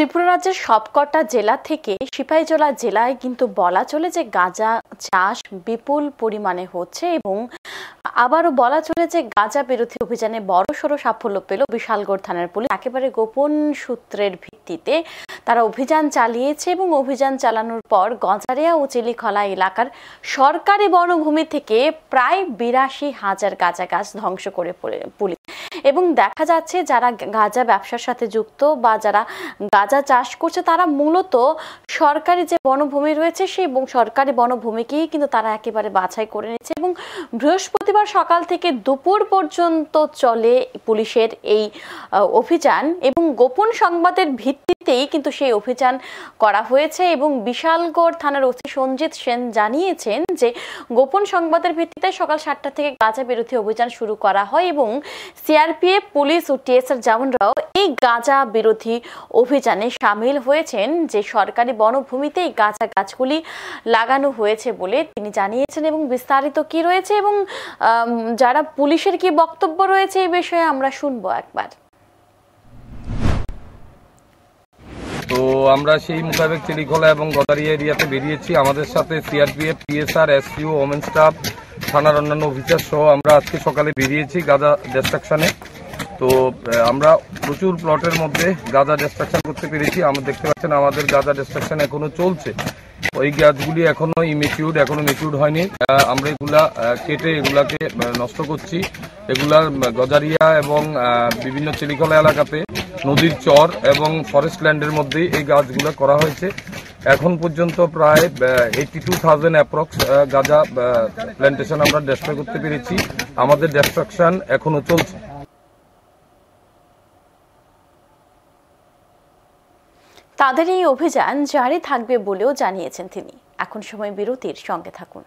ত্রিপুরা রাজ্যের সবকটা জেলা থেকে সিপাহীজলা জেলায় কিন্তু বলা চলে যে গাঁজা চাষ বিপুল পরিমাণে হচ্ছে এবং আবারও বলা চলে যে গাঁজা বিরোধী অভিযানে বড়সড় সাফল্য পেল বিশালগড় থানার পুলিশ। একেবারে গোপন সূত্রের ভিত্তিতে তারা অভিযান চালিয়েছে এবং অভিযান চালানোর পর গজারিয়া ও চিলিখলা এলাকার সরকারি বনভূমি থেকে প্রায় ৮২,০০০ গাঁজা গাছ ধ্বংস করে পুলিশ। এবং দেখা যাচ্ছে যারা গাঁজা ব্যবসার সাথে যুক্ত বা যারা গাঁজা চাষ করছে তারা মূলত সরকারি যে বনভূমি রয়েছে সেই সরকারি বনভূমিকেই কিন্তু তারা একেবারে বাছাই করে নিচ্ছে এবং বৃহস্পতিবার সকাল থেকে দুপুর পর্যন্ত চলে পুলিশের এই অভিযান এবং গোপন সংবাদের ভিত্তিতেই কিন্তু সেই অভিযান করা হয়েছে। এবং বিশালগড় থানার ওসি সঞ্জিত সেন জানিয়েছেন যে গোপন সংবাদের ভিত্তিতে সকাল ৭টা থেকে গাঁজা বিরোধী অভিযান শুরু করা হয় এবং সিআরপিএফ পুলিশ ও টিএসআর জওয়ানরাও এই গাঁজা বিরোধী অভিযানে সামিল হয়েছেন, যে সরকারি বনভূমিতে এই গাঁজা গাছগুলি লাগানো হয়েছে বলে তিনি জানিয়েছেন। এবং বিস্তারিত কি রয়েছে এবং যারা পুলিশের কি বক্তব্য রয়েছে এই বিষয়ে আমরা শুনবো একবার। তো আমরা সেই মোতাবেক চিলিখলা এবং গদারিয়া এরিয়াতে বেরিয়েছি। আমাদের সাথে CRPF, TSR, SPO, women staff, থানার অন্যান্য অফিসার সহ আমরা আজকে সকালে বেরিয়েছি গাঁজা ডিস্ট্রাকশনে। তো আমরা প্রচুর প্লটের মধ্যে গাঁজা ডিস্ট্রাকশন করতে পেরেছি। আমরা দেখতে পাচ্ছেন আমাদের গাঁজা ডিস্ট্রাকশন এখনো চলছে। ওই গাছগুলি এখনো এখনো ম্যাচিউরড হয়নি। আমরা এগুলা কেটে এগুলাকে নষ্ট করছি। এগুলা গজারিয়া এবং বিভিন্ন চিলিখলা এলাকাতে নদীর চর এবং ফরেস্ট ল্যান্ডের মধ্যেই এই গাছগুলো করা হয়েছে। এখন পর্যন্ত প্রায় 82,000 অ্যাপ্রক্স গাঁজা প্ল্যান্টেশন আমরা ডেস্ট্রয় করতে পেরেছি। আমাদের ডিস্ট্রাকশন এখনো চলছে। তাদের এই অভিযান জারি থাকবে বলেও জানিয়েছেন তিনি। এখন সময় বিরতির, সঙ্গে থাকুন।